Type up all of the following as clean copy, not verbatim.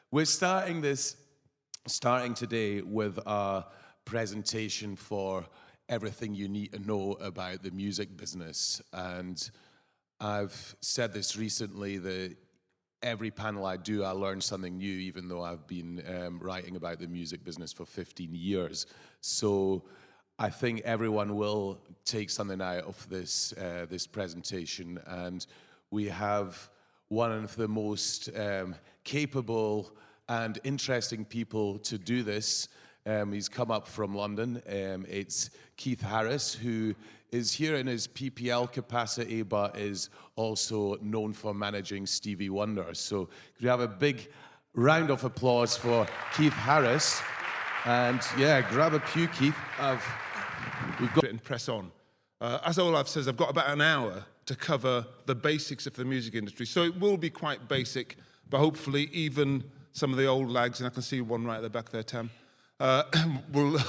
We're starting today with a presentation for everything you need to know about the music business. And I've said this recently, that every panel I do, I learn something new, even though I've been writing about the music business for 15 years. So I think everyone will take something out of this presentation. And we have one of the most capable and interesting people to do this. He's come up from London. It's Keith Harris, who is here in his PPL capacity, but is also known for managing Stevie Wonder. So could we have a big round of applause for Keith Harris? And yeah, grab a pew, Keith. We've got it and press on. As Olaf says, I've got about an hour to cover the basics of the music industry. So it will be quite basic, but hopefully even some of the old lags, and I can see one right at the back there, Tam, we'll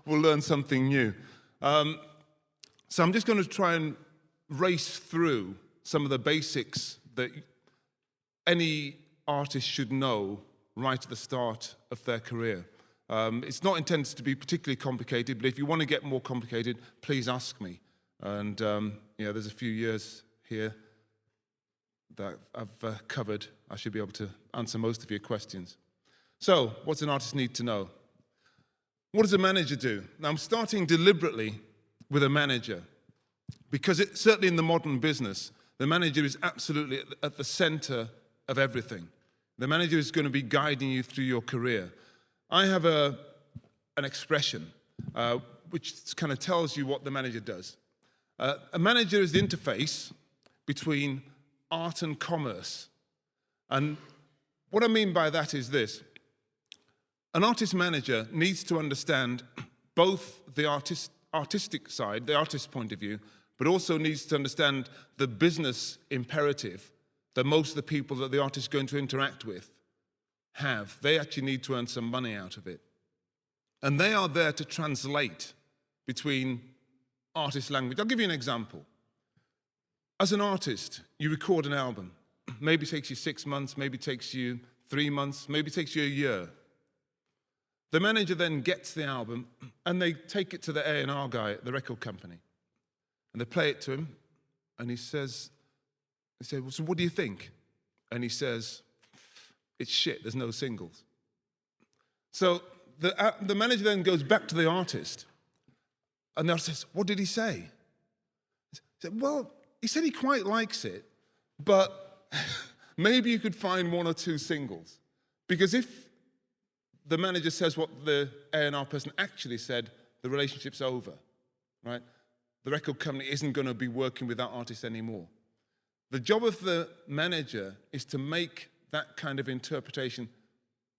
learn something new. So I'm just going to try and race through some of the basics that any artist should know right at the start of their career. It's not intended to be particularly complicated, but if you want to get more complicated, please ask me. And there's a few years here that I've covered. I should be able to answer most of your questions. So, what's an artist need to know? What does a manager do? Now, I'm starting deliberately with a manager, because certainly in the modern business, the manager is absolutely at the center of everything. The manager is going to be guiding you through your career. I have an expression which kind of tells you what the manager does. A manager is the interface between art and commerce. And what I mean by that is this. An artist manager needs to understand both the artistic side, the artist's point of view, but also needs to understand the business imperative that most of the people that the artist is going to interact with have. They actually need to earn some money out of it. And they are there to translate between artist language. I'll give you an example. As an artist, you record an album. Maybe it takes you 6 months, maybe it takes you 3 months, maybe it takes you a year. The manager then gets the album and they take it to the A&R guy at the record company. And they play it to him and they say, well, so what do you think? And he says, it's shit, there's no singles. So the manager then goes back to the artist and the artist says, what did he say? He said, well, he said he quite likes it, but maybe you could find 1 or 2 singles. Because if the manager says what the A&R person actually said, the relationship's over, right? The record company isn't going to be working with that artist anymore. The job of the manager is to make that kind of interpretation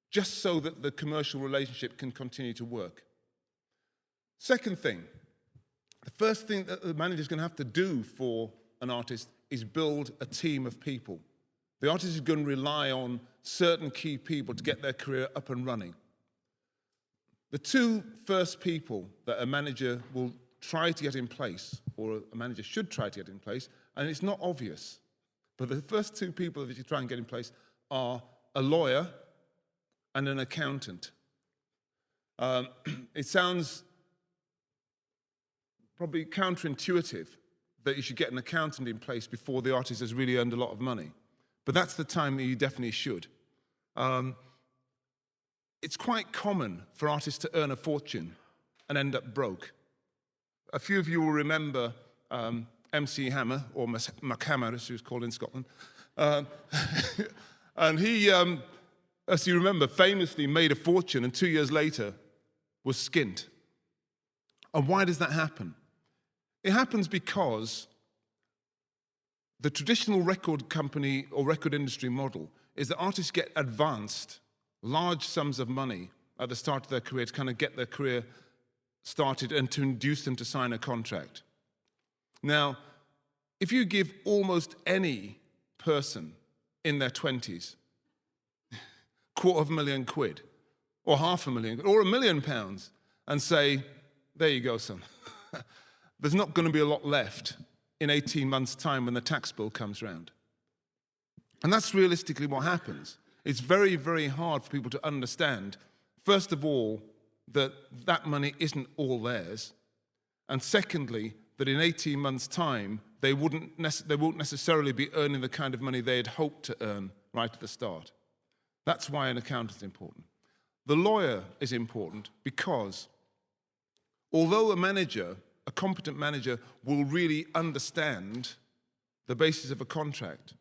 just so that the commercial relationship can continue to work. Second thing, the first thing that the manager is going to have to do for an artist is build a team of people. The artist is going to rely on certain key people to get their career up and running. The 2 first people that a manager will try to get in place, or a manager should try to get in place, and it's not obvious, but the first 2 people that you try and get in place are a lawyer and an accountant. It sounds probably counterintuitive that you should get an accountant in place before the artist has really earned a lot of money. But that's the time that you definitely should. It's quite common for artists to earn a fortune and end up broke. A few of you will remember MC Hammer, or McHammer as he was called in Scotland. And he, as you remember, famously made a fortune and 2 years later was skint. And why does that happen? It happens because the traditional record company or record industry model is that artists get advanced large sums of money at the start of their career to kind of get their career started and to induce them to sign a contract. Now, if you give almost any person in their 20s £250,000 or £500,000 or £1 million and say, there you go, son, there's not going to be a lot left in 18 months' time when the tax bill comes round. And that's realistically what happens. It's very, very hard for people to understand, first of all, that that money isn't all theirs, and secondly, that in 18 months' time, they won't necessarily be earning the kind of money they had hoped to earn right at the start. That's why an accountant is important. The lawyer is important because although a competent manager, will really understand the basis of a contract,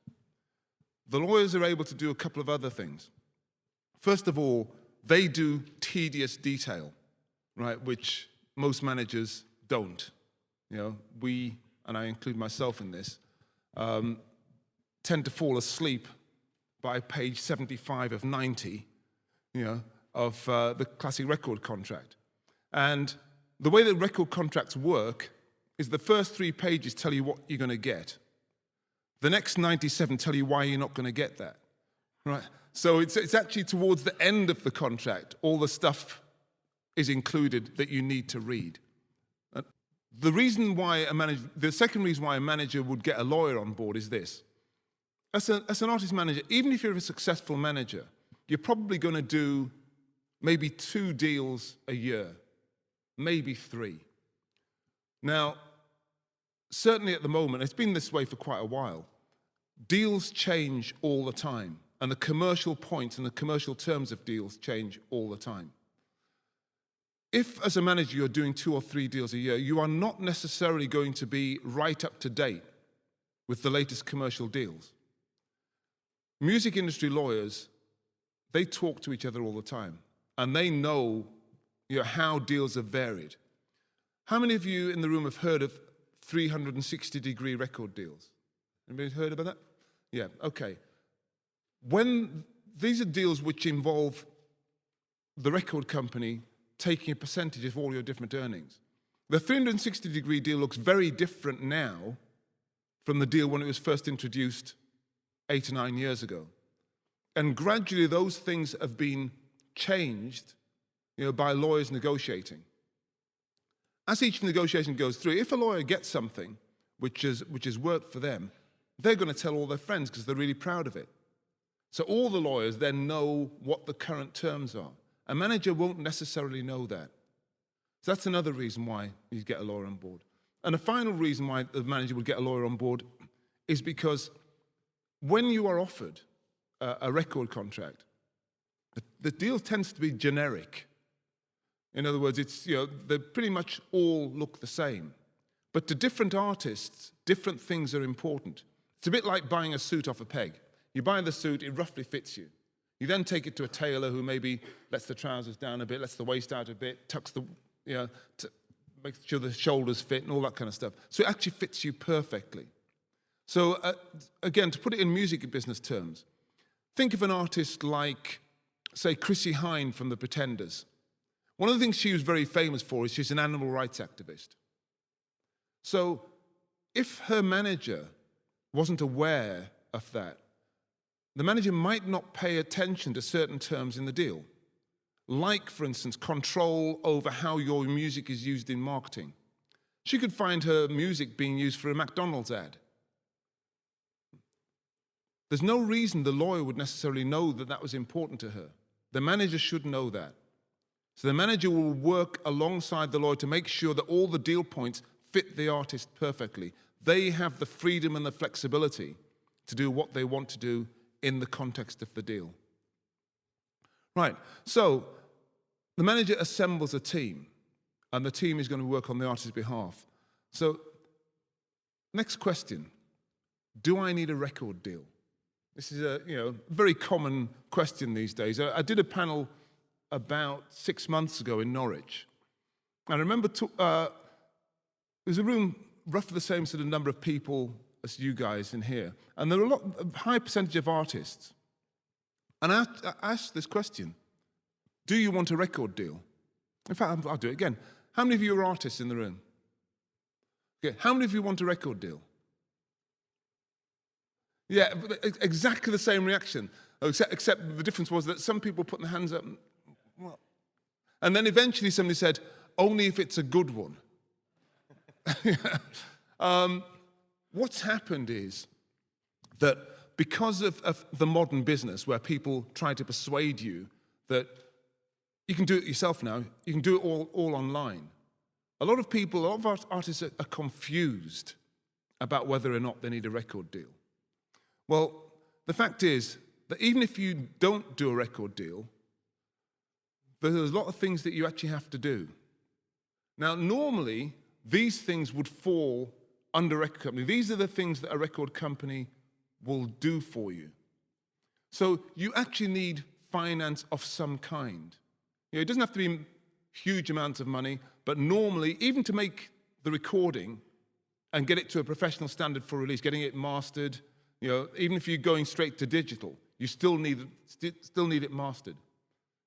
the lawyers are able to do a couple of other things. First of all, they do tedious detail, right, which most managers don't. You know, we, and I include myself in this, tend to fall asleep by page 75 of 90, you know, of the classic record contract. And the way that record contracts work is the first 3 pages tell you what you're going to get. The next 97 tell you why you're not going to get that, right? So it's actually towards the end of the contract, all the stuff is included that you need to read. The second reason why a manager would get a lawyer on board is this. As an artist manager, even if you're a successful manager, you're probably going to do maybe 2 deals a year, maybe 3. Now, certainly at the moment, it's been this way for quite a while, deals change all the time, and the commercial points and the commercial terms of deals change all the time. If, as a manager, you're doing 2 or 3 deals a year, you are not necessarily going to be right up to date with the latest commercial deals. Music industry lawyers, they talk to each other all the time, and they know, how deals have varied. How many of you in the room have heard of 360-degree record deals? Anybody heard about that? Yeah, okay. When these are deals which involve the record company taking a percentage of all your different earnings. The 360-degree deal looks very different now from the deal when it was first introduced 8 or 9 years ago. And gradually those things have been changed, by lawyers negotiating. As each negotiation goes through, if a lawyer gets something which has worked for them, they're going to tell all their friends because they're really proud of it. So all the lawyers then know what the current terms are. A manager won't necessarily know that. So that's another reason why you get a lawyer on board. And a final reason why the manager would get a lawyer on board is because when you are offered a record contract, the deal tends to be generic. In other words, they pretty much all look the same. But to different artists, different things are important. It's a bit like buying a suit off a peg. You buy the suit, it roughly fits you. You then take it to a tailor who maybe lets the trousers down a bit, lets the waist out a bit, tucks makes sure the shoulders fit and all that kind of stuff. So it actually fits you perfectly. So again, to put it in music business terms, think of an artist like, say, Chrissie Hynde from The Pretenders. One of the things she was very famous for is she's an animal rights activist. So if her manager wasn't aware of that, the manager might not pay attention to certain terms in the deal. Like, for instance, control over how your music is used in marketing. She could find her music being used for a McDonald's ad. There's no reason the lawyer would necessarily know that that was important to her. The manager should know that. So the manager will work alongside the lawyer to make sure that all the deal points fit the artist perfectly. They have the freedom and the flexibility to do what they want to do in the context of the deal. Right, so the manager assembles a team, and the team is going to work on the artist's behalf. So, next question, do I need a record deal? This is a very common question these days. I did a panel about 6 months ago in Norwich. I remember there's a room roughly the same sort of number of people as you guys in here, and there are a high percentage of artists. And I asked this question, do you want a record deal? In fact, I'll do it again. How many of you are artists in the room? Okay, how many of you want a record deal? Yeah, exactly the same reaction, except the difference was that some people put their hands up, and then eventually somebody said, only if it's a good one. What's happened is that because of the modern business where people try to persuade you that you can do it yourself now, you can do it all online. A lot of artists are confused about whether or not they need a record deal. Well, the fact is that even if you don't do a record deal, there's a lot of things that you actually have to do. Now, normally, these things would fall under a record company. These are the things that a record company will do for you. So you actually need finance of some kind. It doesn't have to be huge amounts of money, but normally, even to make the recording and get it to a professional standard for release, getting it mastered, even if you're going straight to digital, you still need it mastered.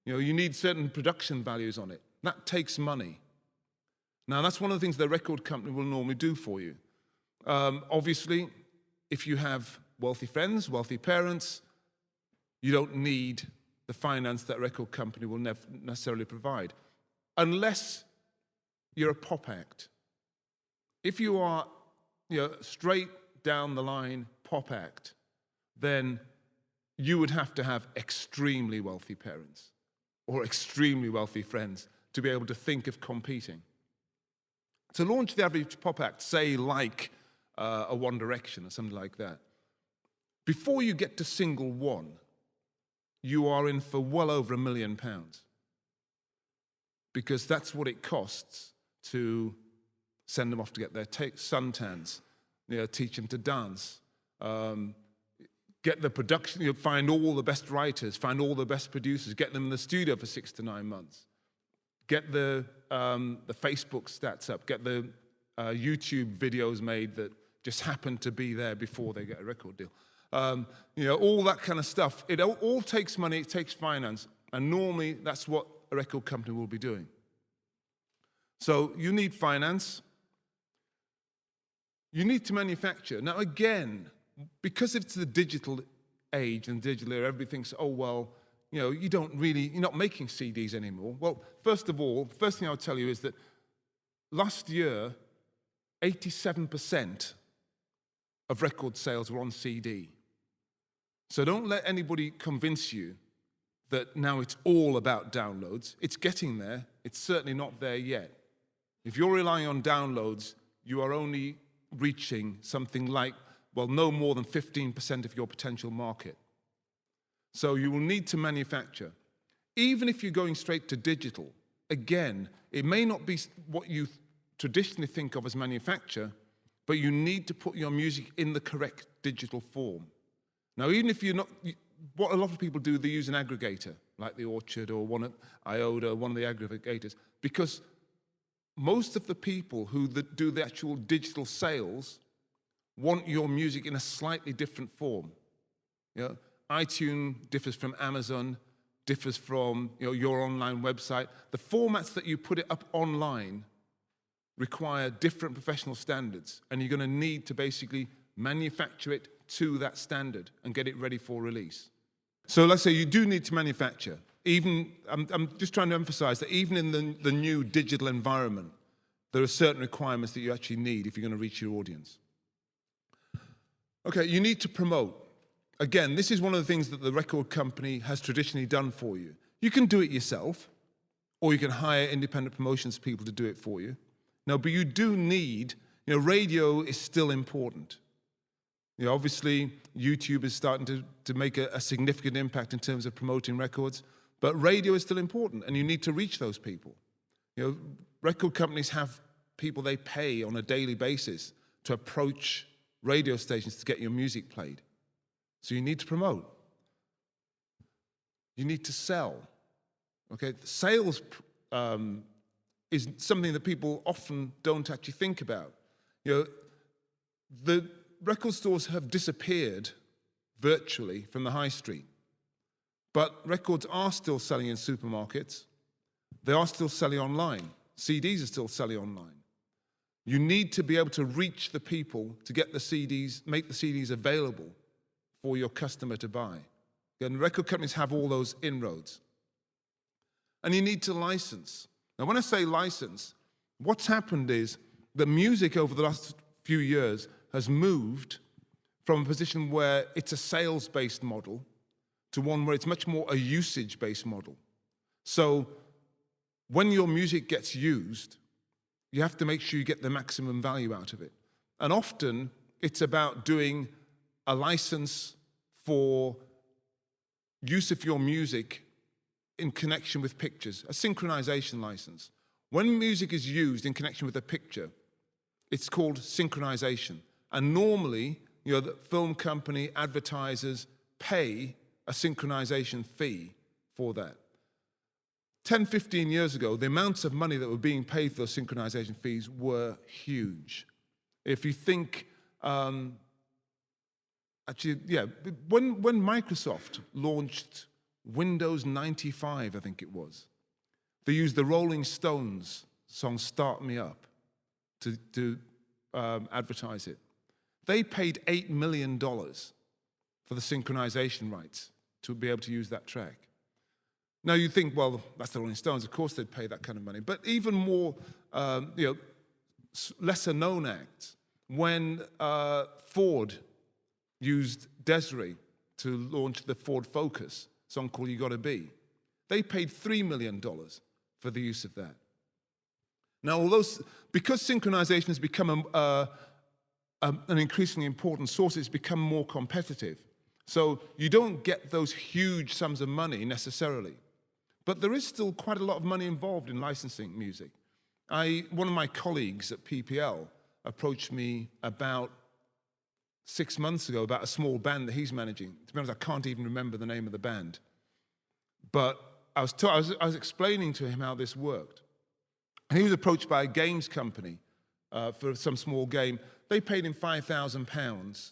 You need certain production values on it. That takes money. Now, that's one of the things the record company will normally do for you. Obviously, if you have wealthy friends, wealthy parents, you don't need the finance that a record company will never necessarily provide, unless you're a pop act. If you are straight down the line pop act, then you would have to have extremely wealthy parents or extremely wealthy friends to be able to think of competing. To launch the average pop act, say like a One Direction or something like that, before you get to single one, you are in for well over £1 million, because that's what it costs to send them off to get their suntans, teach them to dance, get the production, find all the best writers, find all the best producers, get them in the studio for 6 to 9 months, get the Facebook stats up, get the YouTube videos made that just happen to be there before they get a record deal. All that kind of stuff. It all takes money, it takes finance, and normally that's what a record company will be doing. So you need finance. You need to manufacture. Now again, because it's the digital age and digital era, everybody thinks, oh, well, you're not making CDs anymore. Well, first of all, the first thing I'll tell you is that last year, 87% of record sales were on CD. So don't let anybody convince you that now it's all about downloads. It's getting there. It's certainly not there yet. If you're relying on downloads, you are only reaching something like, well, no more than 15% of your potential market. So you will need to manufacture. Even if you're going straight to digital, again, it may not be what you traditionally think of as manufacture, but you need to put your music in the correct digital form. Now, even if you're not, what a lot of people do, they use an aggregator, like the Orchard or one of IOTA, one of the aggregators, because most of the people who do the actual digital sales want your music in a slightly different form. iTunes differs from Amazon, differs from your online website. The formats that you put it up online require different professional standards, and you're going to need to basically manufacture it to that standard and get it ready for release. So let's say you do need to manufacture. I'm just trying to emphasize that even in the new digital environment, there are certain requirements that you actually need if you're going to reach your audience. Okay, you need to promote. Again, this is one of the things that the record company has traditionally done for you. You can do it yourself, or you can hire independent promotions people to do it for you. Now, but you do need, radio is still important. Obviously, YouTube is starting to make a significant impact in terms of promoting records, but radio is still important, and you need to reach those people. Record companies have people they pay on a daily basis to approach radio stations to get your music played. So you need to promote. You need to sell. Okay, sales is something that people often don't actually think about. The record stores have disappeared virtually from the high street, but records are still selling in supermarkets. They are still selling online. CDs are still selling online. You need to be able to reach the people to get the CDs, make the CDs available for your customer to buy. And record companies have all those inroads. And you need to license. Now, when I say license, what's happened is that music over the last few years has moved from a position where it's a sales-based model to one where it's much more a usage-based model. So when your music gets used, you have to make sure you get the maximum value out of it. And often, it's about doing a license for use of your music in connection with pictures, a synchronization license. When music is used in connection with a picture, it's called synchronization. And normally, the film company, advertisers pay a synchronization fee for that. 10, 15 years ago, the amounts of money that were being paid for those synchronization fees were huge. If you think, when Microsoft launched Windows 95, I think it was, they used the Rolling Stones song Start Me Up to advertise it. They paid $8 million for the synchronization rights to be able to use that track. Now you think, well, that's the Rolling Stones. Of course they'd pay that kind of money. But even more, lesser known acts, when Ford used Desiree to launch the Ford Focus, a song called You Gotta Be, they paid $3 million for the use of that. Now, because synchronization has become an increasingly important source, it's become more competitive. So you don't get those huge sums of money necessarily. But there is still quite a lot of money involved in licensing music. One of my colleagues at PPL approached me about 6 months ago about a small band that he's managing. To be honest, I can't even remember the name of the band. But I was explaining to him how this worked. And he was approached by a games company for some small game. They paid him £5,000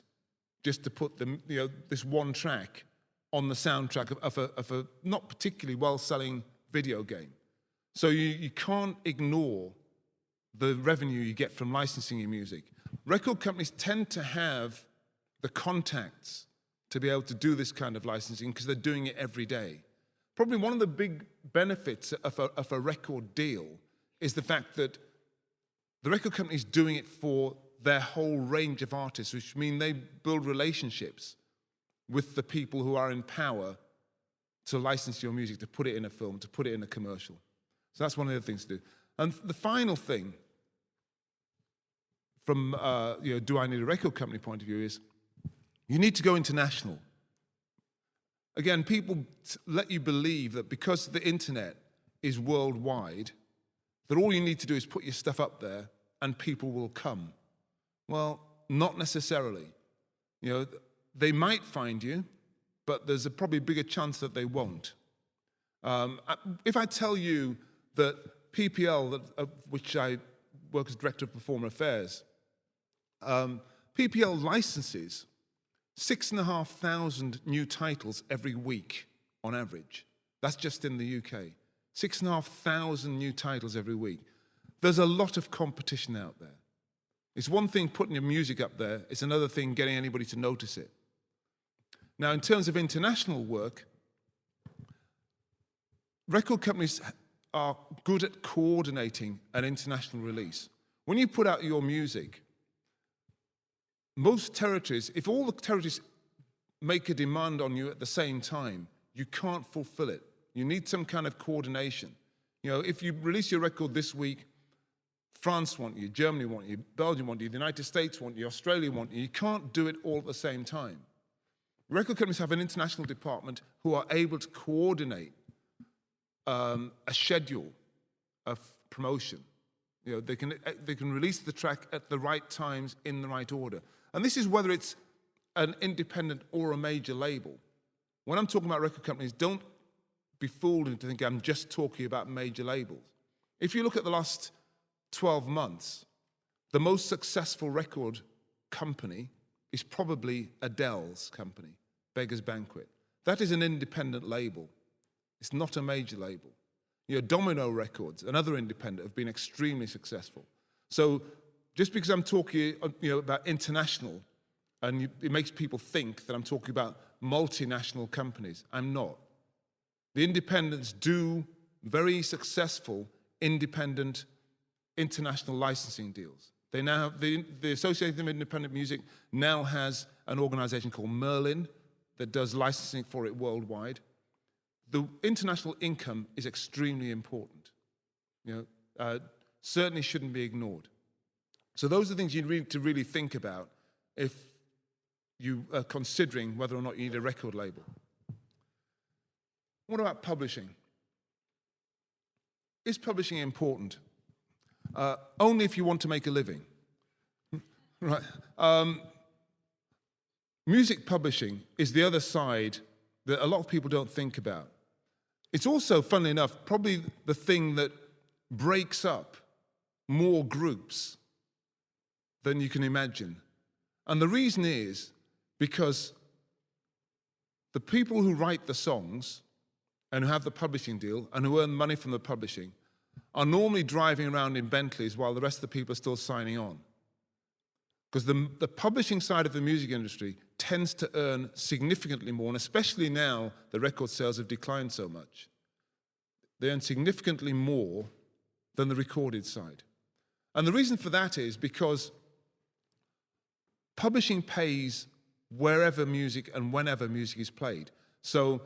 just to put this one track on the soundtrack of a not particularly well-selling video game. So you can't ignore the revenue you get from licensing your music. Record companies tend to have the contacts to be able to do this kind of licensing because they're doing it every day. Probably one of the big benefits of a record deal is the fact that the record company is doing it for their whole range of artists, which means they build relationships with the people who are in power to license your music, to put it in a film, to put it in a commercial. So that's one of the things to do. And the final thing from, do I need a record company point of view is you need to go international. Again, people let you believe that because the internet is worldwide, that all you need to do is put your stuff up there and people will come. Well, not necessarily. They might find you, but there's a probably bigger chance that they won't. If I tell you that PPL, which I work as Director of Performer Affairs, PPL licenses 6,500 new titles every week on average. That's just in the UK. 6,500 new titles every week. There's a lot of competition out there. It's one thing putting your music up there, it's another thing getting anybody to notice it. Now, in terms of international work, record companies are good at coordinating an international release. When you put out your music, most territories, if all the territories make a demand on you at the same time, you can't fulfill it. You need some kind of coordination. If you release your record this week, France want you, Germany want you, Belgium want you, the United States want you, Australia want you. You can't do it all at the same time. Record companies have an international department who are able to coordinate a schedule of promotion. They can release the track at the right times in the right order. And this is whether it's an independent or a major label. When I'm talking about record companies, don't be fooled into thinking I'm just talking about major labels. If you look at the last 12 months, the most successful record company is probably Adele's company, Beggar's Banquet. That is an independent label. It's not a major label. Domino Records, another independent, have been extremely successful. So just because I'm talking about international, and it makes people think that I'm talking about multinational companies, I'm not. The independents do very successful independent international licensing deals. They now have, the Association of Independent Music now has an organization called Merlin that does licensing for it worldwide. The international income is extremely important. Certainly shouldn't be ignored. So those are things you need to really think about if you are considering whether or not you need a record label. What about publishing? Is publishing important? Only if you want to make a living. Right. Music publishing is the other side that a lot of people don't think about. It's also, funnily enough, probably the thing that breaks up more groups than you can imagine. And the reason is because the people who write the songs and who have the publishing deal and who earn money from the publishing are normally driving around in Bentleys while the rest of the people are still signing on. Because the publishing side of the music industry tends to earn significantly more, and especially now the record sales have declined so much. They earn significantly more than the recorded side. And the reason for that is because publishing pays wherever music and whenever music is played. So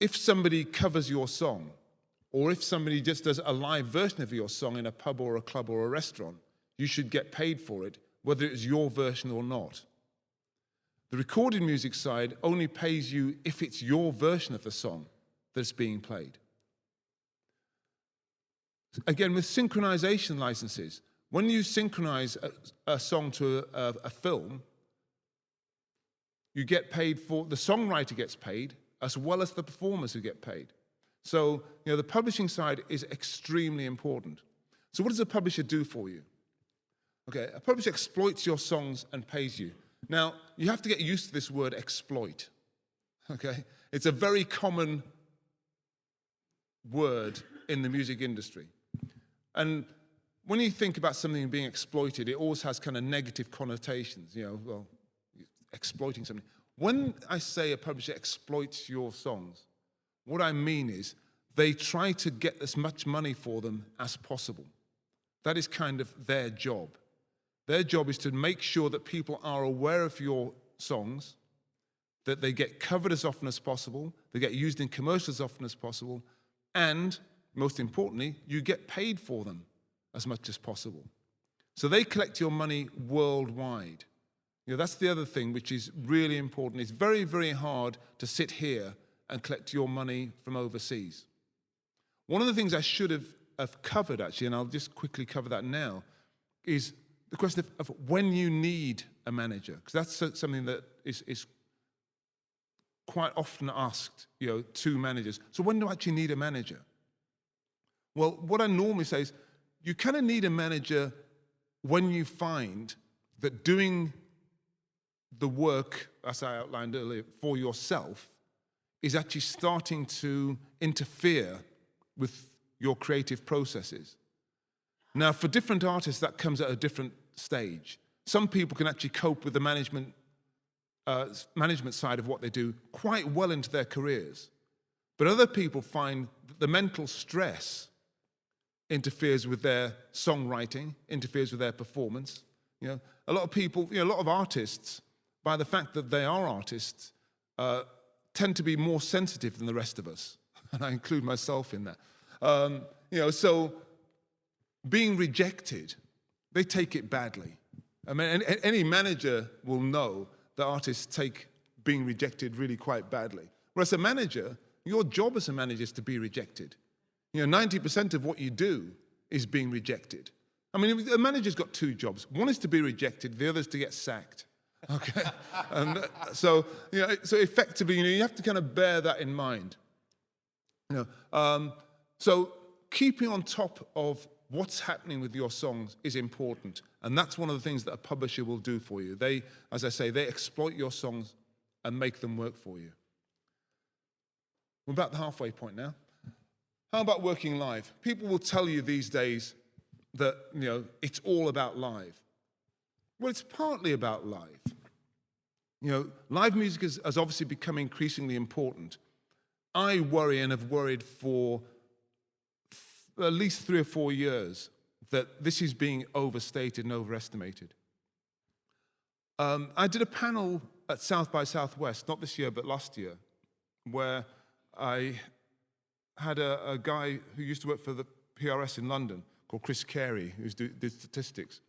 if somebody covers your song, or if somebody just does a live version of your song in a pub or a club or a restaurant, you should get paid for it, whether it's your version or not. The recorded music side only pays you if it's your version of the song that's being played. Again, with synchronization licenses, when you synchronize a song to a film, you get paid for, the songwriter gets paid, as well as the performers who get paid. So, the publishing side is extremely important. So what does a publisher do for you? Okay, a publisher exploits your songs and pays you. Now, you have to get used to this word exploit. Okay? It's a very common word in the music industry. And when you think about something being exploited, it always has kind of negative connotations, well, exploiting something. When I say a publisher exploits your songs, what I mean is they try to get as much money for them as possible. That is kind of their job. Their job is to make sure that people are aware of your songs, that they get covered as often as possible, they get used in commercials as often as possible, and, most importantly, you get paid for them as much as possible. So they collect your money worldwide. That's the other thing which is really important. It's very, very hard to sit here and collect your money from overseas. One of the things I should have covered, actually, and I'll just quickly cover that now, is the question of when you need a manager, because that's something that is quite often asked, to managers. So when do I actually need a manager? Well, what I normally say is you kind of need a manager when you find that doing the work, as I outlined earlier, for yourself is actually starting to interfere with your creative processes. Now, for different artists, that comes at a different stage. Some people can actually cope with the management side of what they do quite well into their careers. But other people find that the mental stress interferes with their songwriting, interferes with their performance. A lot of people, a lot of artists, by the fact that they are artists, tend to be more sensitive than the rest of us. And I include myself in that. So being rejected, they take it badly. I mean, any manager will know that artists take being rejected really quite badly. Whereas a manager, your job as a manager is to be rejected. 90% of what you do is being rejected. I mean, a manager's got two jobs. One is to be rejected, the other is to get sacked. Okay? And so effectively, you have to kind of bear that in mind. So keeping on top of what's happening with your songs is important. And that's one of the things that a publisher will do for you. They, as I say, they exploit your songs and make them work for you. We're about the halfway point now. How about working live? People will tell you these days that, it's all about live. Well, it's partly about live. Live music has obviously become increasingly important. I worry and have worried for at least 3 or 4 years that this is being overstated and overestimated. I did a panel at South by Southwest, not this year, but last year, where I had a guy who used to work for the PRS in London called Chris Carey, who did statistics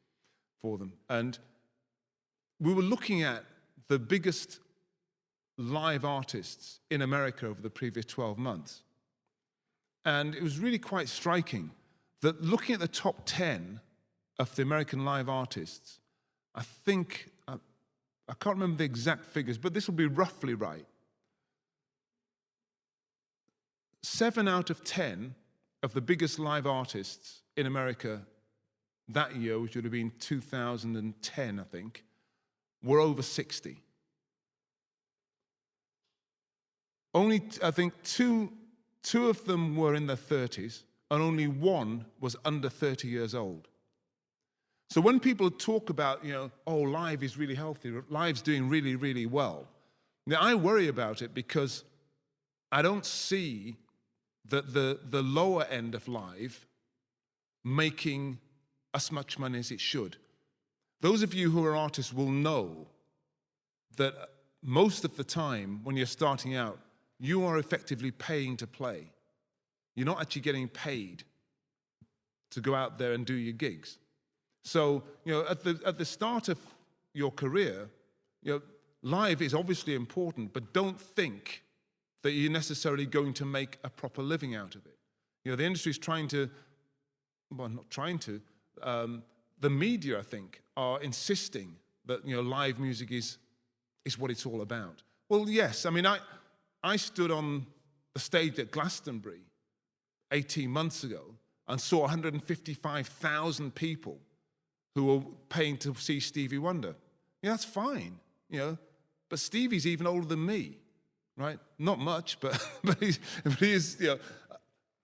for them. And we were looking at the biggest live artists in America over the previous 12 months. And it was really quite striking that looking at the top 10 of the American live artists, I think, I can't remember the exact figures, but this will be roughly right. 7 out of 10 of the biggest live artists in America that year, which would have been 2010, I think, were over 60. Only, I think, two of them were in their 30s, and only one was under 30 years old. So when people talk about, oh, live is really healthy, live's doing really, really well, now I worry about it because I don't see that the lower end of live making as much money as it should. Those of you who are artists will know that most of the time when you're starting out, you are effectively paying to play. You're not actually getting paid to go out there and do your gigs. So, at the start of your career, live is obviously important, but don't think that you're necessarily going to make a proper living out of it. The industry is trying to, well, not trying to, the media, I think, are insisting that, live music is what it's all about. Well, yes, I mean, I stood on the stage at Glastonbury 18 months ago and saw 155,000 people who were paying to see Stevie Wonder. That's fine, but Stevie's even older than me, right? Not much, but he is,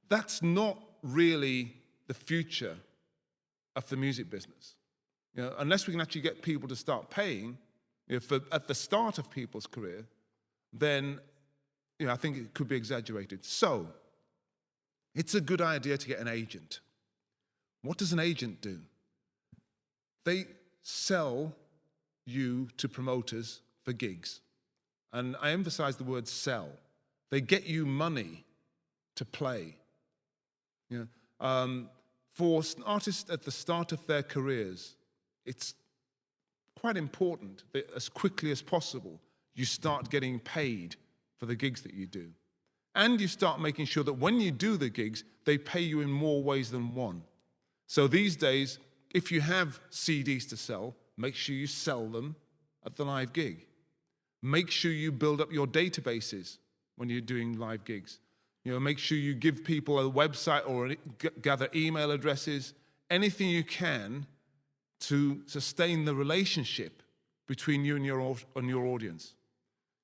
that's not really the future of the music business. Unless we can actually get people to start paying, at the start of people's career, then, I think it could be exaggerated. So, it's a good idea to get an agent. What does an agent do? They sell you to promoters for gigs. And I emphasize the word sell. They get you money to play. For artists at the start of their careers, it's quite important that as quickly as possible, you start getting paid for the gigs that you do. And you start making sure that when you do the gigs, they pay you in more ways than one. So these days, if you have CDs to sell, make sure you sell them at the live gig. Make sure you build up your databases when you're doing live gigs. Make sure you give people a website or gather email addresses, anything you can to sustain the relationship between you and your audience.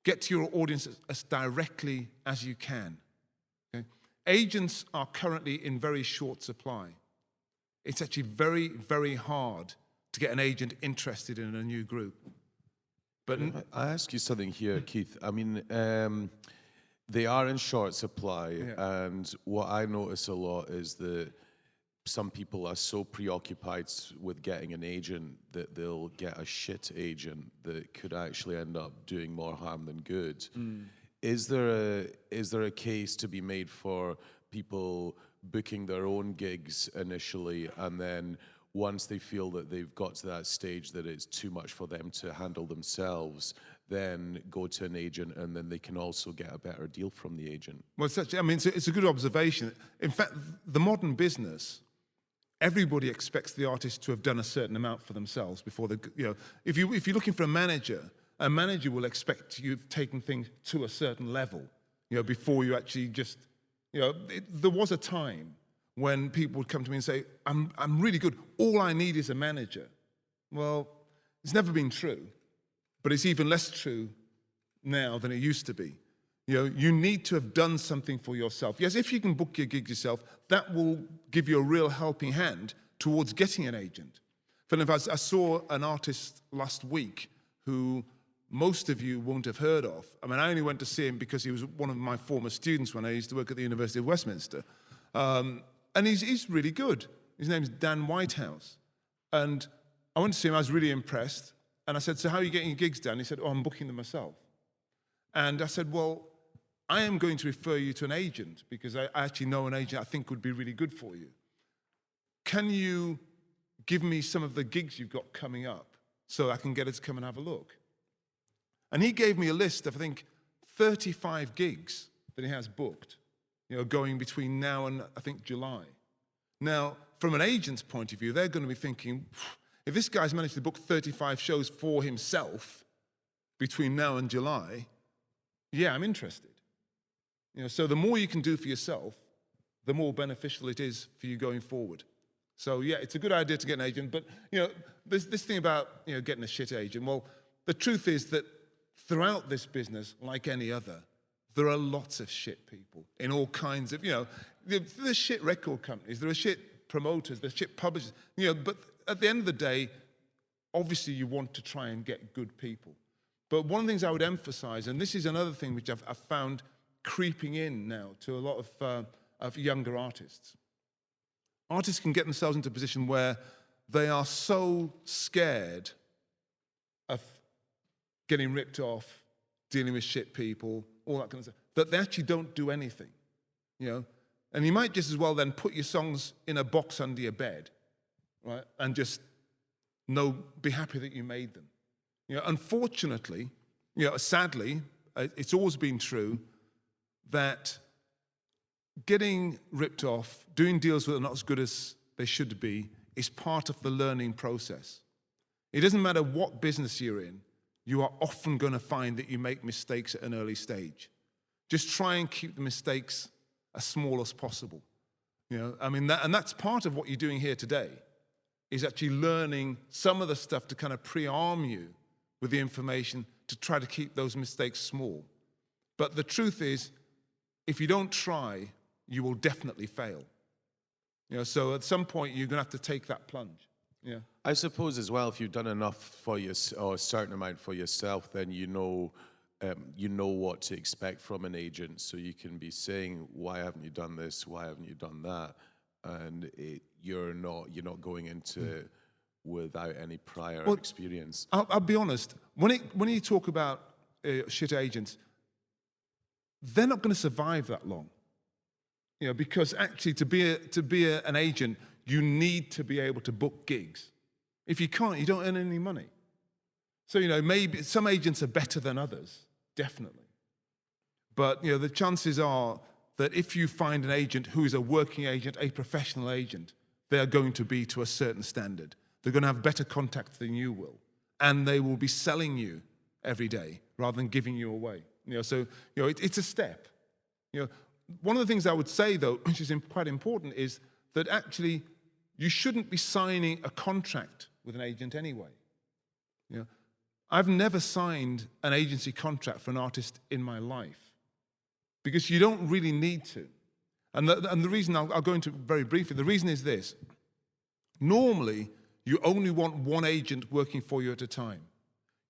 Get to your audience as directly as you can. Okay? Agents are currently in very short supply. It's actually very, very hard to get an agent interested in a new group. But I ask you something here, Keith. I mean, they are in short supply, and what I notice a lot is that some people are so preoccupied with getting an agent that they'll get a shit agent that could actually end up doing more harm than good. Is there a case to be made for people booking their own gigs initially, and then once they feel that they've got to that stage that it's too much for them to handle themselves, then go to an agent, and then they can also get a better deal from the agent? Well, it's a good observation. In fact, the modern business, everybody expects the artist to have done a certain amount for themselves before they, if you're looking for a manager will expect you've taken things to a certain level, before you actually just, there was a time when people would come to me and say, I'm really good, all I need is a manager. Well, it's never been true, but it's even less true now than it used to be. You need to have done something for yourself. Yes, if you can book your gig yourself, that will give you a real helping hand towards getting an agent. For instance, I saw an artist last week who most of you won't have heard of. I mean, I only went to see him because he was one of my former students when I used to work at the University of Westminster. And he's really good. His name's Dan Whitehouse. And I went to see him. I was really impressed. And I said, so how are you getting your gigs, Dan? He said, oh, I'm booking them myself. And I said, well, I am going to refer you to an agent because I actually know an agent I think would be really good for you. Can you give me some of the gigs you've got coming up so I can get her to come and have a look? And he gave me a list of, I think, 35 gigs that he has booked, going between now and, I think, July. Now, from an agent's point of view, they're going to be thinking, if this guy's managed to book 35 shows for himself between now and July, yeah, I'm interested. So the more you can do for yourself, the more beneficial it is for you going forward. So yeah, it's a good idea to get an agent, but there's this thing about getting a shit agent. Well, the truth is that throughout this business, like any other, there are lots of shit people in all kinds of, there's shit record companies, there are shit promoters, there's shit publishers, but at the end of the day, obviously you want to try and get good people. But one of the things I would emphasize, and this is another thing which I've found creeping in now to a lot of younger artists. Artists can get themselves into a position where they are so scared of getting ripped off, dealing with shit people, all that kind of stuff, that they actually don't do anything, And you might just as well then put your songs in a box under your bed, right, and just be happy that you made them. Unfortunately, sadly, it's always been true that getting ripped off, doing deals that are not as good as they should be, is part of the learning process. It doesn't matter what business you're in, you are often going to find that you make mistakes at an early stage. Just try and keep the mistakes as small as possible. And that's part of what you're doing here today, is actually learning some of the stuff to kind of pre-arm you with the information to try to keep those mistakes small. But the truth is, if you don't try, you will definitely fail. So at some point, you're going to have to take that plunge. I suppose as well, if you've done enough for or a certain amount for yourself, then you know what to expect from an agent. So you can be saying, "Why haven't you done this? Why haven't you done that?" And you're not going into it without any prior experience. I'll be honest. When you talk about shit agents, they're not going to survive that long. Because actually, to be an agent, you need to be able to book gigs. If you can't, you don't earn any money. So maybe some agents are better than others, definitely. But the chances are that if you find an agent who is a working agent, a professional agent, they are going to be to a certain standard. They're going to have better contacts than you will, and they will be selling you every day rather than giving you away. So it's a step. One of the things I would say, though, which is quite important, is that actually you shouldn't be signing a contract with an agent anyway. I've never signed an agency contract for an artist in my life because you don't really need to. And the reason, I'll go into it very briefly, the reason is this. Normally, you only want one agent working for you at a time.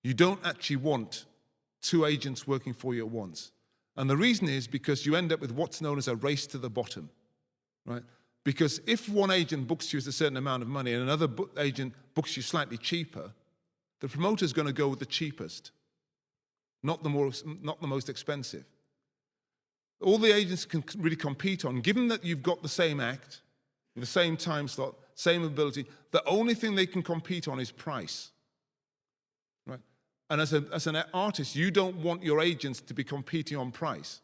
You don't actually want two agents working for you at once. And the reason is because you end up with what's known as a race to the bottom, right? Because if one agent books you at a certain amount of money and another agent books you slightly cheaper, the promoter's going to go with the cheapest, not the most expensive. All the agents can really compete on, given that you've got the same act, the same time slot, same ability, the only thing they can compete on is price. Right? And as an artist, you don't want your agents to be competing on price,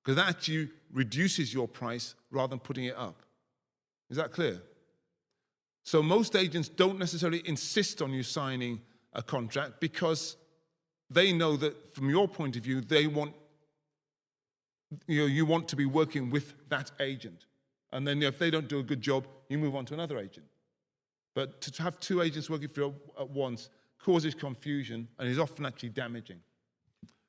because that actually reduces your price rather than putting it up. Is that clear? So most agents don't necessarily insist on you signing a contract because they know that from your point of view, they want you want to be working with that agent. And then if they don't do a good job, you move on to another agent. But to have two agents working for you at once causes confusion and is often actually damaging.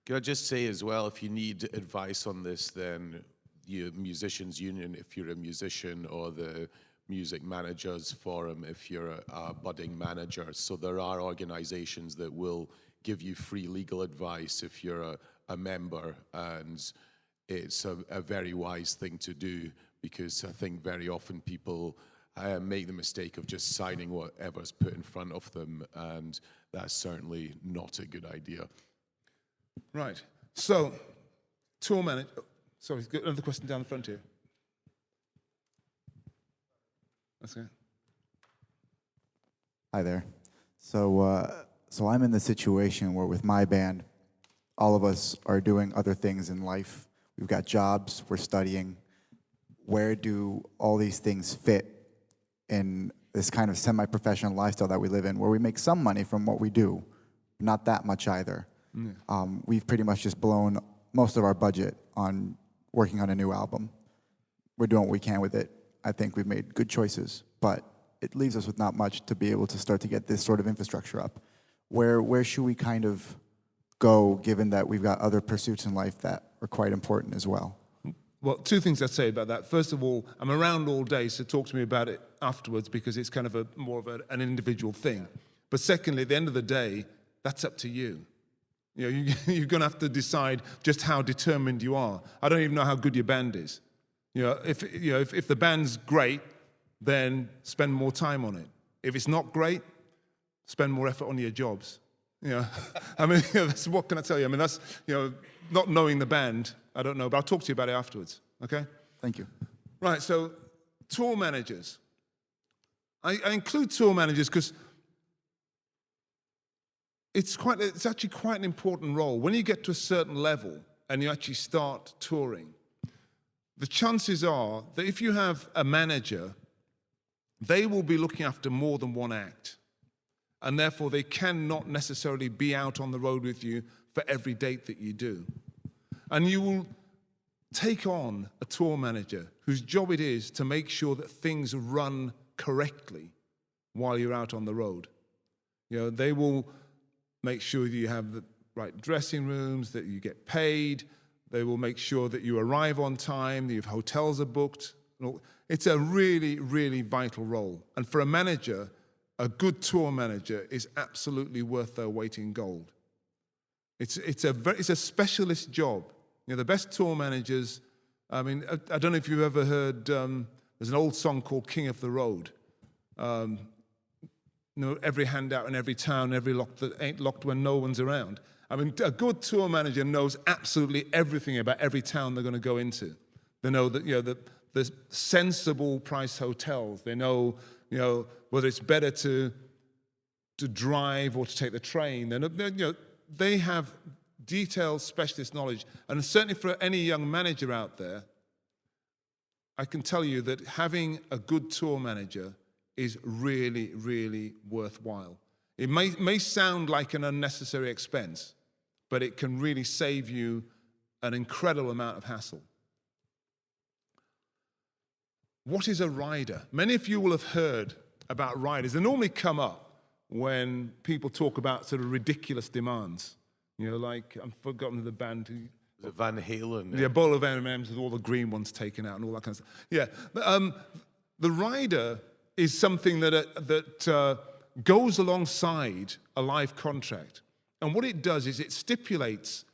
Can I just say as well, if you need advice on this, then the Musicians Union, if you're a musician, or the Music Managers Forum, if you're a budding manager. So there are organizations that will give you free legal advice if you're a member, and it's a very wise thing to do, because I think very often people make the mistake of just signing whatever's put in front of them, and that's certainly not a good idea. Right. So, tour manager. Sorry, another question down the front here. That's okay. Hi there. So I'm in the situation where with my band, all of us are doing other things in life. We've got jobs, we're studying. Where do all these things fit in this kind of semi-professional lifestyle that we live in, where we make some money from what we do, not that much either? We've pretty much just blown most of our budget on working on a new album. We're doing what we can with it. I think we've made good choices, but it leaves us with not much to be able to start to get this sort of infrastructure up. Where should we kind of go, given that we've got other pursuits in life that are quite important as well? Well, two things I'd say about that. First of all, I'm around all day, so talk to me about it afterwards, because it's kind of more of an individual thing. But secondly, at the end of the day, that's up to you. You know, you're going to have to decide just how determined you are. I don't even know how good your band is. If the band's great, then spend more time on it. If it's not great, spend more effort on your jobs. I mean, that's, what can I tell you? I mean, that's, not knowing the band, I don't know, but I'll talk to you about it afterwards, okay? Thank you. Right, so tour managers. I include tour managers because it's actually quite an important role. When you get to a certain level and you actually start touring, the chances are that if you have a manager, they will be looking after more than one act. And therefore, they cannot necessarily be out on the road with you for every date that you do. And you will take on a tour manager whose job it is to make sure that things run correctly while you're out on the road. They will make sure that you have the right dressing rooms, that you get paid. They will make sure that you arrive on time, that your hotels are booked. It's a really, really vital role. And for a manager, a good tour manager is absolutely worth their weight in gold. It's a specialist job. The best tour managers, I mean, I don't know if you've ever heard, there's an old song called King of the Road. Every hand out in every town, every lock that ain't locked when no one's around. I mean, a good tour manager knows absolutely everything about every town they're going to go into. They know that, there's sensible price hotels. They know, whether it's better to drive or to take the train. They have detailed specialist knowledge. And certainly for any young manager out there, I can tell you that having a good tour manager is really, really worthwhile. It may sound like an unnecessary expense, but it can really save you an incredible amount of hassle. What is a rider? Many of you will have heard about riders. They normally come up when people talk about sort of ridiculous demands. Like, I've forgotten the band who... The Van Halen. Yeah, bowl of M&Ms with all the green ones taken out and all that kind of stuff. Yeah, the rider is something that goes alongside a live contract. And what it does is it stipulates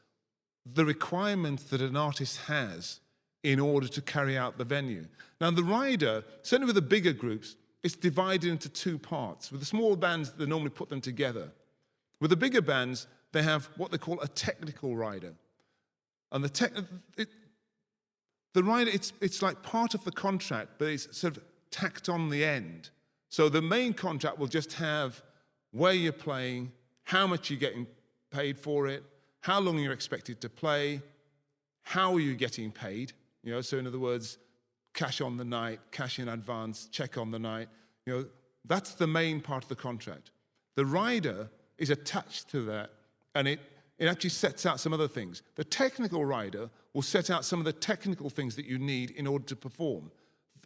the requirements that an artist has in order to carry out the venue. Now, the rider, certainly with the bigger groups, it's divided into two parts. With the small bands, they normally put them together. With the bigger bands, they have what they call a technical rider. And the rider, it's like part of the contract, but it's sort of tacked on the end. So the main contract will just have where you're playing, how much you're getting paid for it, how long you're expected to play, how are you getting paid. So in other words, cash on the night, cash in advance, check on the night. That's the main part of the contract. The rider is attached to that, and it actually sets out some other things. The technical rider will set out some of the technical things that you need in order to perform.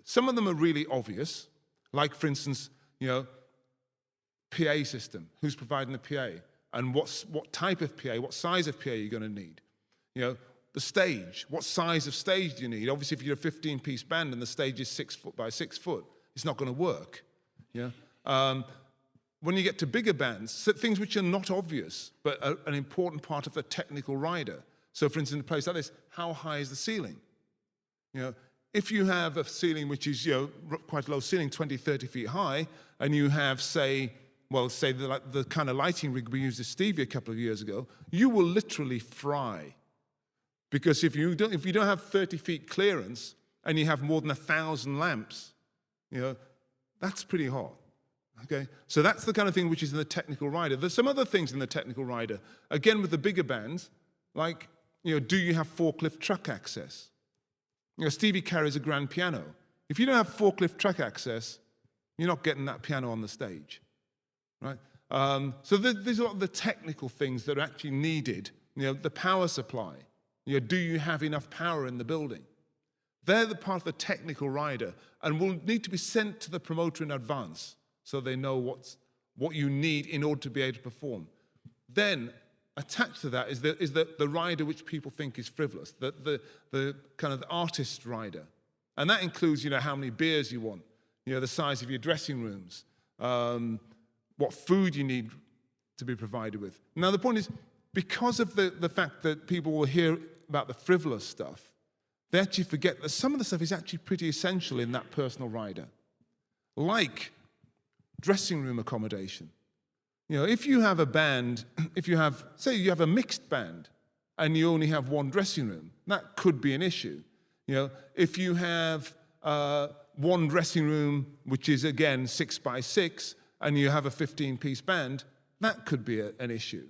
Some of them are really obvious, like, for instance, PA system. Who's providing the PA? And what type of PA, what size of PA are you going to need? The stage, what size of stage do you need? Obviously, if you're a 15-piece band and the stage is 6 foot by 6 foot, it's not going to work. When you get to bigger bands, things which are not obvious, but are an important part of the technical rider. So, for instance, in a place like this, how high is the ceiling? if you have a ceiling which is, quite a low ceiling, 20, 30 feet high, and you have, say the kind of lighting rig we used at Stevie a couple of years ago, you will literally fry. Because if you don't have 30 feet clearance and you have more than 1,000 lamps, that's pretty hot. Okay, so that's the kind of thing which is in the technical rider. There's some other things in the technical rider. Again, with the bigger bands, like, do you have forklift truck access? Stevie carries a grand piano. If you don't have forklift truck access, you're not getting that piano on the stage, right? So there's a lot of the technical things that are actually needed. The power supply. Do you have enough power in the building? They're the part of the technical rider, and will need to be sent to the promoter in advance, so they know what you need in order to be able to perform. Then, attached to that is the rider which people think is frivolous, the kind of the artist rider. And that includes, how many beers you want, the size of your dressing rooms, what food you need to be provided with. Now, the point is, because of the fact that people will hear about the frivolous stuff, they actually forget that some of the stuff is actually pretty essential in that personal rider. Like dressing room accommodation. If you have a band, say you have a mixed band and you only have one dressing room, that could be an issue. If you have one dressing room, which is again 6 by 6, and you have a 15-piece band, that could be an issue.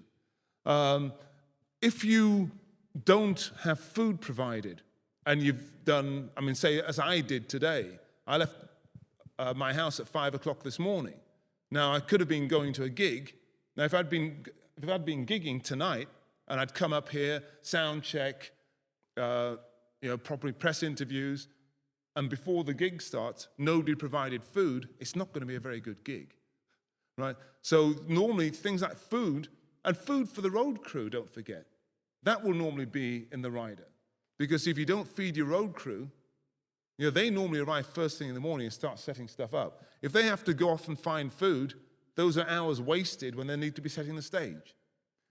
If you don't have food provided, and you've done, say as I did today, I left my house at 5 o'clock this morning. Now, I could have been going to a gig. Now, if I'd been gigging tonight, and I'd come up here, sound check, properly press interviews, and before the gig starts, nobody provided food, it's not going to be a very good gig, right? So normally, things like food, and food for the road crew, don't forget, that will normally be in the rider. Because if you don't feed your road crew, they normally arrive first thing in the morning and start setting stuff up. If they have to go off and find food, those are hours wasted when they need to be setting the stage.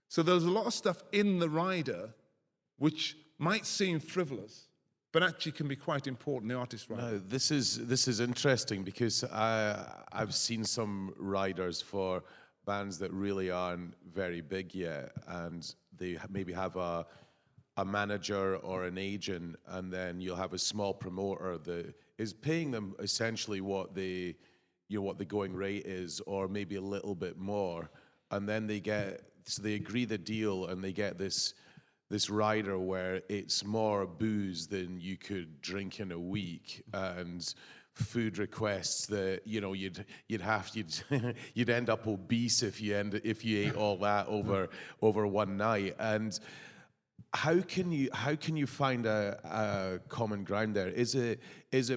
So there's a lot of stuff in the rider which might seem frivolous, but actually can be quite important, the artist rider. No, this is interesting, because I've seen some riders for bands that really aren't very big yet, and they maybe have a manager or an agent, and then you'll have a small promoter that is paying them essentially what the going rate is, or maybe a little bit more, and then they agree the deal, and they get this rider where it's more booze than you could drink in a week, and food requests that you'd end up obese if you ate all that over one night. And how can you find a common ground there? Is it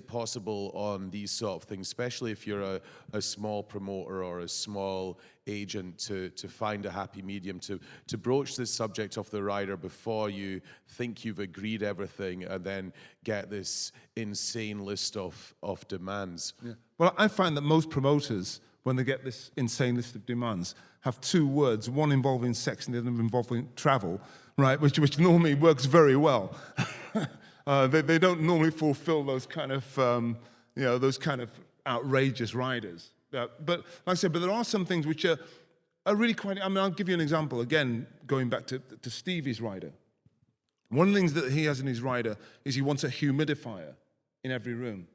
possible on these sort of things, especially if you're a small promoter or a small agent, to find a happy medium, to broach this subject of the rider before you think you've agreed everything, and then get this insane list of demands? Yeah. Well, I find that most promoters, when they get this insane list of demands, have two words, one involving sex and the other involving travel, right, which normally works very well. They don't normally fulfill those kind of outrageous riders. But like I said, there are some things which are really quite. I'll give you an example. Again, going back to Stevie's rider. One of the things that he has in his rider is he wants a humidifier in every room.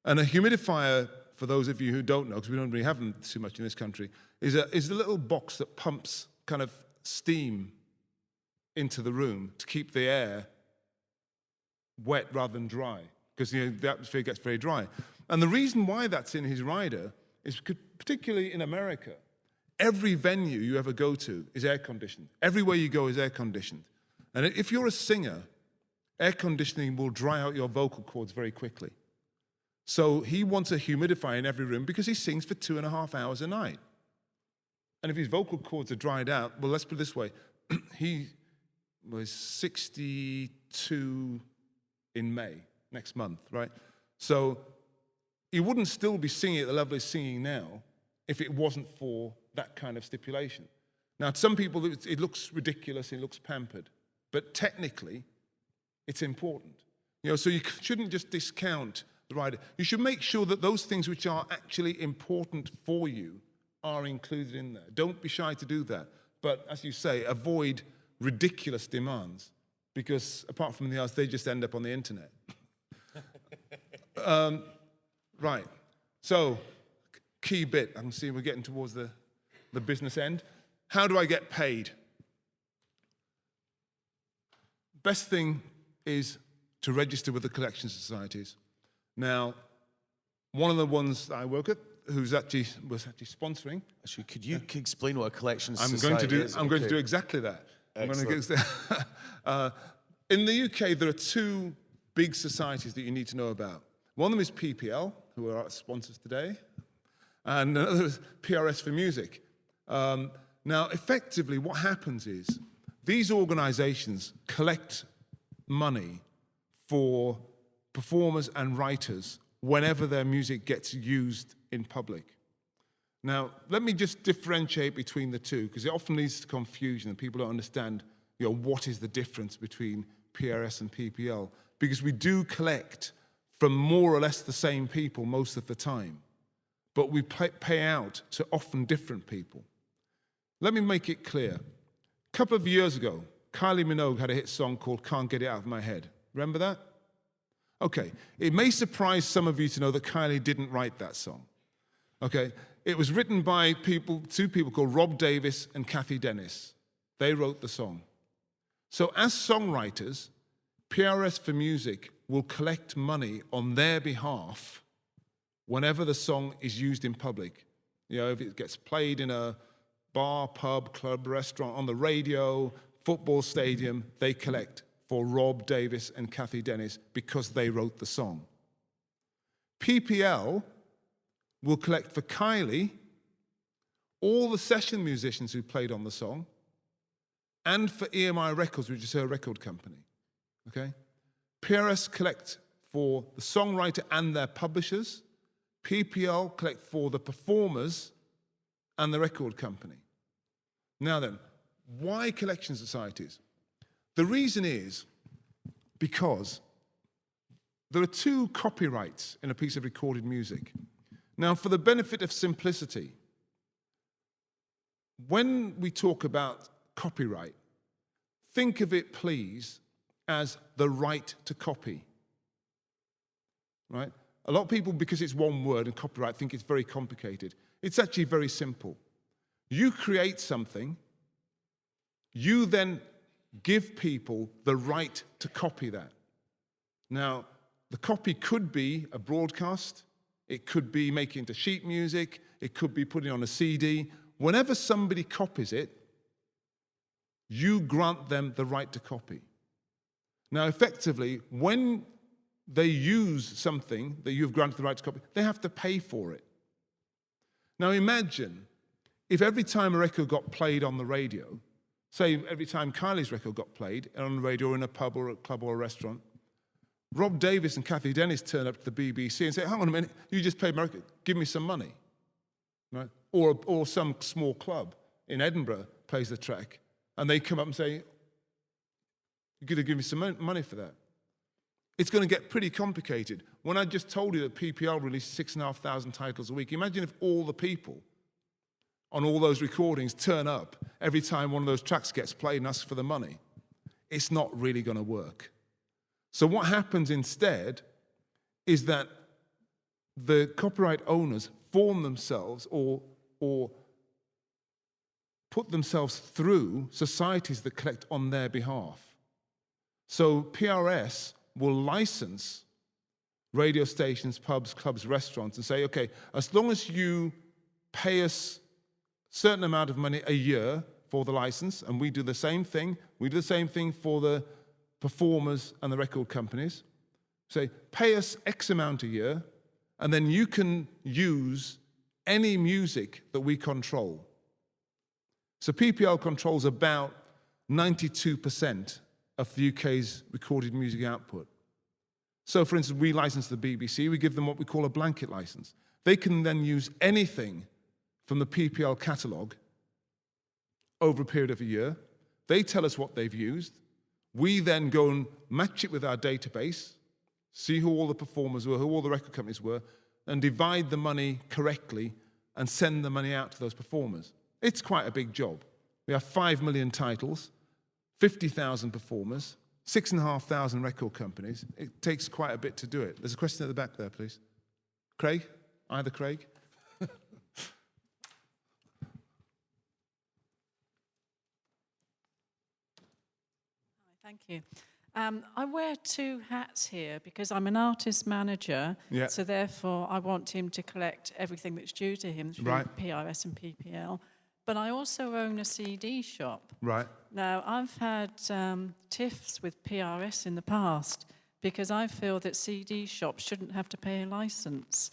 And a humidifier, for those of you who don't know, because we don't really have them too much in this country, is a little box that pumps kind of steam into the room to keep the air wet rather than dry, because the atmosphere gets very dry. And the reason why that's in his rider is because, particularly in America, every venue you ever go to is air conditioned. Everywhere you go is air conditioned. And if you're a singer, air conditioning will dry out your vocal cords very quickly. So he wants a humidifier in every room because he sings for 2.5 hours a night. And if his vocal cords are dried out, well, let's put it this way, he was 62 in May, next month, right? So he wouldn't still be singing at the level he's singing now if it wasn't for that kind of stipulation. Now, to some people, it looks ridiculous, it looks pampered, but technically, it's important. So you shouldn't just discount the rider. You should make sure that those things which are actually important for you are included in there. Don't be shy to do that. But as you say, avoid ridiculous demands, because apart from anything else, they just end up on the internet. Right. So, key bit. I can see we're getting towards the business end. How do I get paid? Best thing is to register with the collection societies. Now, one of the ones that I work with, was actually sponsoring. Actually, could you explain what a collection I'm society is? I'm going to do exactly that. In the UK, there are two big societies that you need to know about. One of them is PPL, who are our sponsors today, and another is PRS for Music. Now, effectively, what happens is these organizations collect money for performers and writers whenever their music gets used in public. Now, let me just differentiate between the two, because it often leads to confusion and people don't understand, what is the difference between PRS and PPL, because we do collect from more or less the same people most of the time, but we pay out to often different people. Let me make it clear. A couple of years ago, Kylie Minogue had a hit song called Can't Get It Out of My Head. Remember that? Okay, it may surprise some of you to know that Kylie didn't write that song. Okay, it was written by two people called Rob Davis and Kathy Dennis. They wrote the song. So as songwriters, PRS for Music will collect money on their behalf whenever the song is used in public. If it gets played in a bar, pub, club, restaurant, on the radio, football stadium, they collect for Rob Davis and Kathy Dennis because they wrote the song. PPL will collect for Kylie all the session musicians who played on the song, and for EMI Records, which is her record company. Okay? PRS collect for the songwriter and their publishers. PPL collect for the performers and the record company. Now then, why collection societies? The reason is because there are two copyrights in a piece of recorded music. Now, for the benefit of simplicity, when we talk about copyright, think of it, please, as the right to copy. Right? A lot of people, because it's one word and copyright, think it's very complicated. It's actually very simple. You create something, you then give people the right to copy that. Now, the copy could be a broadcast, it could be making it into sheet music, it could be putting it on a CD. Whenever somebody copies it, you grant them the right to copy. Now, effectively, when they use something that you've granted the right to copy, they have to pay for it. Now, imagine if every time a record got played on the radio, say every time Kylie's record got played on the radio or in a pub or a club or a restaurant, Rob Davis and Kathy Dennis turn up to the BBC and say, hang on a minute, you just played my record, give me some money. Right? Or some small club in Edinburgh plays the track, and they come up and say, you're going to give me some money for that. It's going to get pretty complicated. When I just told you that PPL released 6,500 titles a week, imagine if all the people on all those recordings turn up every time one of those tracks gets played and asks for the money. It's not really going to work. So what happens instead is that the copyright owners form themselves or put themselves through societies that collect on their behalf. So PRS will license radio stations, pubs, clubs, restaurants, and say, okay, as long as you pay us a certain amount of money a year for the license, and we do the same thing. We do the same thing for the performers and the record companies. Say, pay us X amount a year, and then you can use any music that we control. So PPL controls about 92% of the UK's recorded music output. So, for instance, we license the BBC, we give them what we call a blanket license. They can then use anything from the PPL catalogue over a period of a year. They tell us what they've used. We then go and match it with our database, see who all the performers were, who all the record companies were, and divide the money correctly and send the money out to those performers. It's quite a big job. We have 5 million titles, 50,000 performers, 6,500 record companies. It takes quite a bit to do it. There's a question at the back there, please. Craig? Either Craig? Thank you. I wear 2 hats here because I'm an artist manager, Yeah. so therefore I want him to collect everything that's due to him through Right. PRS and PPL. But I also own a CD shop. Right. Now, I've had tiffs with PRS in the past because I feel that CD shops shouldn't have to pay a license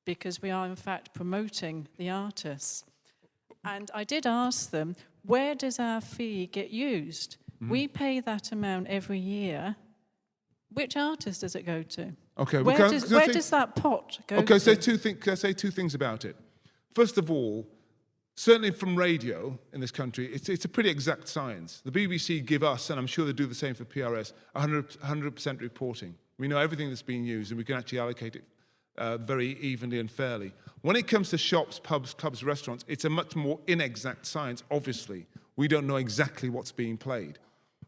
because we are in fact promoting the artists. And I did ask them, where does our fee get used? We pay that amount every year. Which artist does it go to? Okay. Where does that pot go Okay, to? can I say 2 things about it? First of all, certainly from radio in this country, it's a pretty exact science. The BBC give us, and I'm sure they do the same for PRS, 100% reporting. We know everything that's being used, and we can actually allocate it very evenly and fairly. When it comes to shops, pubs, clubs, restaurants, it's a much more inexact science, obviously. We don't know exactly what's being played.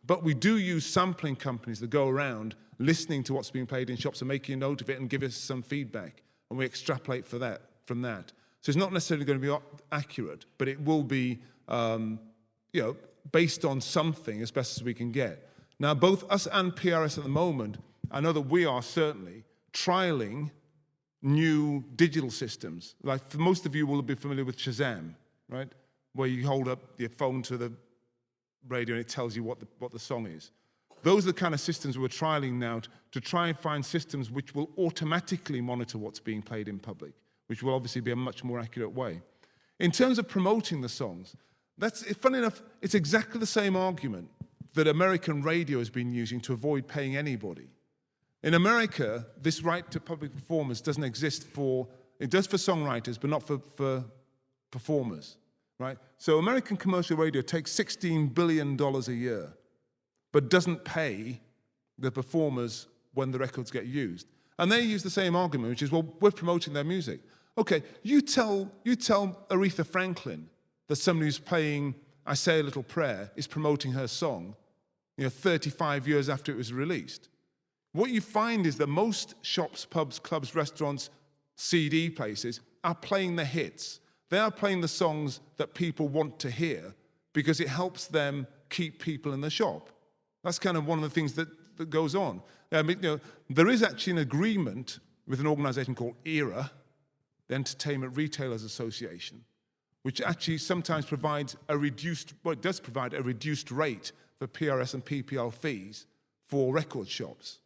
But we do use sampling companies that go around listening to what's being played in shops and making a note of it and give us some feedback. And we extrapolate from that. So it's not necessarily going to be accurate, but it will be based on something as best as we can get. Now, both us and PRS at the moment, I know that we are certainly trialing new digital systems. Like for most of you will be familiar with Shazam, right? Where you hold up your phone to the radio and it tells you what the song is. Those are the kind of systems we're trialing now to try and find systems which will automatically monitor what's being played in public, which will obviously be a much more accurate way. In terms of promoting the songs, funny enough, it's exactly the same argument that American radio has been using to avoid paying anybody. In America, this right to public performance doesn't exist it does for songwriters, but not for performers. Right? So American commercial radio takes $16 billion a year, but doesn't pay the performers when the records get used. And they use the same argument, which is, well, we're promoting their music. Okay, you tell Aretha Franklin that somebody who's playing I Say a Little Prayer is promoting her song, 35 years after it was released. What you find is that most shops, pubs, clubs, restaurants, CD places are playing the hits. They are playing the songs that people want to hear because it helps them keep people in the shop. That's kind of one of the things that goes on. I mean, there is actually an agreement with an organization called ERA, the Entertainment Retailers Association, which actually sometimes provides it does provide a reduced rate for PRS and PPL fees for record shops.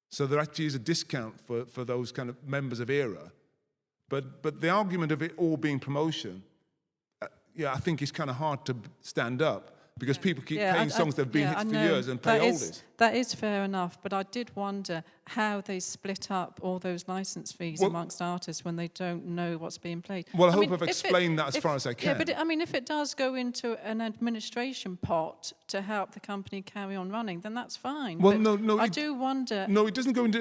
So there actually is a discount for those kind of members of ERA. But the argument of it all being promotion, I think is kind of hard to stand up because people keep playing songs that have been hits for years and play oldies. That is fair enough, but I did wonder how they split up all those license fees amongst artists when they don't know what's being played. Well, I hope I've explained that as far as I can. Yeah, but if it does go into an administration pot to help the company carry on running, then that's fine. Well, but no. I do wonder. No, it doesn't go into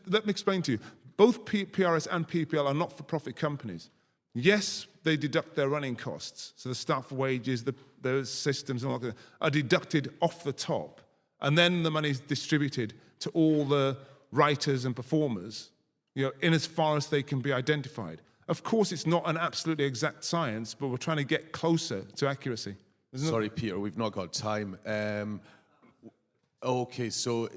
let me explain to you. Both PRS and PPL are not-for-profit companies. Yes, they deduct their running costs. So the staff wages, the systems and all that are deducted off the top. And then the money is distributed to all the writers and performers, in as far as they can be identified. Of course, it's not an absolutely exact science, but we're trying to get closer to accuracy. Sorry, Peter, we've not got time. Okay, so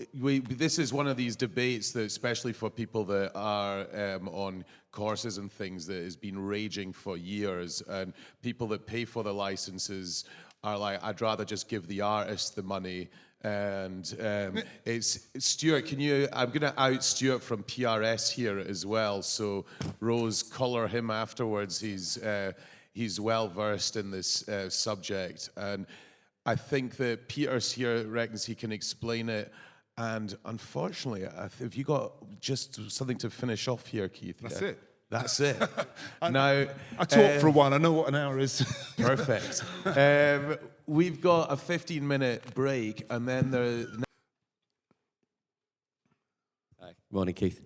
this is one of these debates that, especially for people that are on courses and things, that has been raging for years. And people that pay for the licenses are like, I'd rather just give the artist the money. And it's Stuart. I'm going to out Stuart from PRS here as well. So Rose, color him afterwards. He's well versed in this subject. And I think that Peter's here reckons he can explain it. And unfortunately, have you got just something to finish off here, Keith? That's it. That's it. Now, I talked for a while. I know what an hour is. Perfect. We've got a 15-minute break, and then Morning, Keith.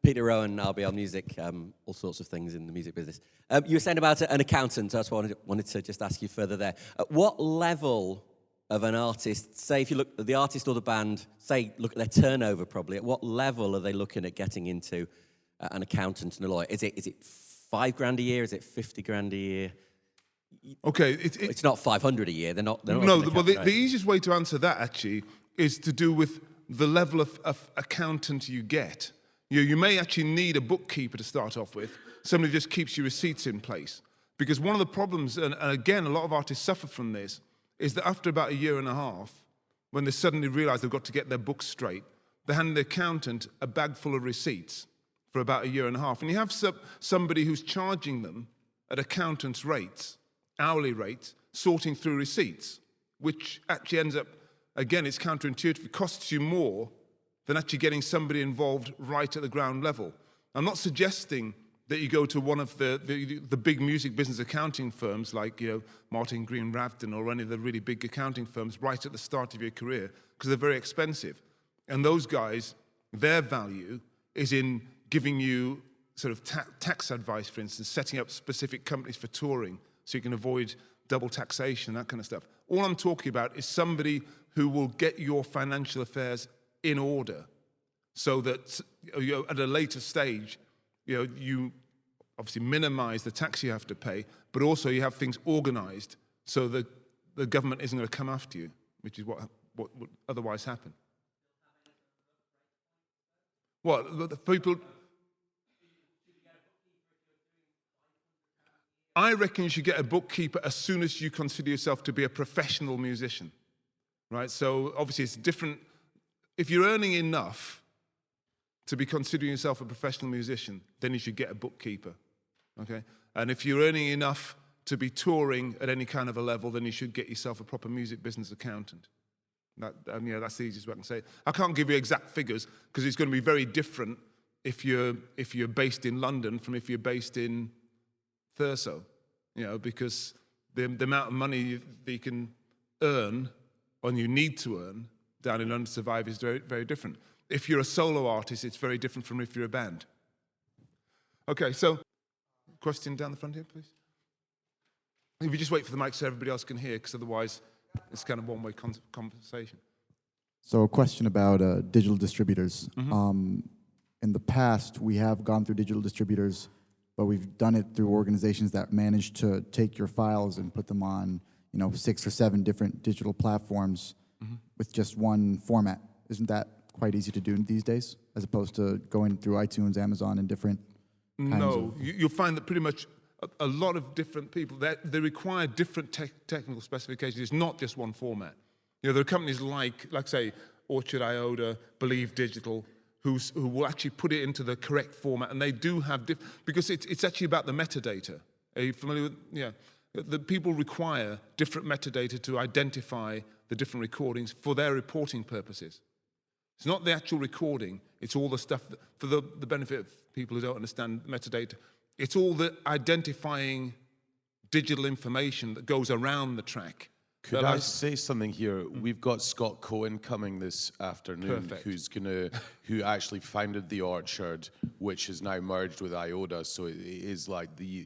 Peter Rowan, RBL Music, all sorts of things in the music business. You were saying about an accountant, so that's why I wanted to just ask you further there. At what level of an artist, say if you look at the artist or the band, say look at their turnover probably, at what level are they looking at getting into an accountant and a lawyer? Is it $5,000 a year? Is it 50 grand a year? Okay, It's not 500 a year. They're not. No, well, the easiest way to answer that actually is to do with the level of accountant you get. You may actually need a bookkeeper to start off with, somebody who just keeps your receipts in place. Because one of the problems, and again, a lot of artists suffer from this, is that after about a year and a half, when they suddenly realize they've got to get their books straight, they hand the accountant a bag full of receipts for about a year and a half. And you have somebody who's charging them at accountant's rates, hourly rates, sorting through receipts, which actually ends up, again, it's counterintuitive. It costs you more than actually getting somebody involved right at the ground level. I'm not suggesting that you go to one of the big music business accounting firms like Martin Green Ravton or any of the really big accounting firms right at the start of your career, because they're very expensive. And those guys, their value is in giving you sort of tax advice, for instance, setting up specific companies for touring so you can avoid double taxation, that kind of stuff. All I'm talking about is somebody who will get your financial affairs in order so that at a later stage, you obviously minimize the tax you have to pay, but also you have things organized so that the government isn't going to come after you, which is what would otherwise happen. What, the people... I reckon you should get a bookkeeper as soon as you consider yourself to be a professional musician, right? So obviously it's different. If you're earning enough to be considering yourself a professional musician, then you should get a bookkeeper, okay? And if you're earning enough to be touring at any kind of a level, then you should get yourself a proper music business accountant. That's the easiest way I can say it. I can't give you exact figures because it's going to be very different if you're based in London from if you're based in Thurso, because the amount of money that you can earn, or you need to earn, down in London to survive is very, very different. If you're a solo artist, it's very different from if you're a band. Okay, so, question down the front here, please. If you just wait for the mic so everybody else can hear, because otherwise it's kind of one-way conversation. So a question about digital distributors. Mm-hmm. In the past, we have gone through digital distributors, but we've done it through organizations that manage to take your files and put them on, 6 or 7 different digital platforms with just one format. Isn't that quite easy to do these days, as opposed to going through iTunes, Amazon, and different kinds of... You'll find that pretty much a lot of different people, they require different technical specifications. It's not just one format. There are companies like say, Orchard Iota, Believe Digital, who will actually put it into the correct format, and they do have because it's actually about the metadata. Are you familiar with? Yeah, the people require different metadata to identify the different recordings for their reporting purposes. It's not the actual recording; it's all the stuff for the benefit of people who don't understand metadata. It's all the identifying digital information that goes around the track. Could I say something here? We've got Scott Cohen coming this afternoon, who actually founded the Orchard, which is now merged with Iota, so it is like the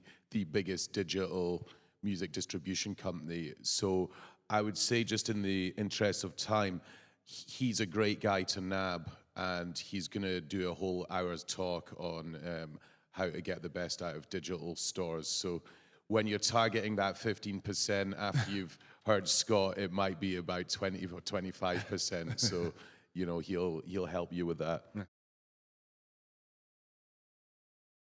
biggest digital music distribution company. So I would say, just in the interest of time, he's a great guy to nab, and he's going to do a whole hour's talk on how to get the best out of digital stores. So when you're targeting that 15% after you've heard Scott, it might be about 20 or 25%. So, he'll help you with that.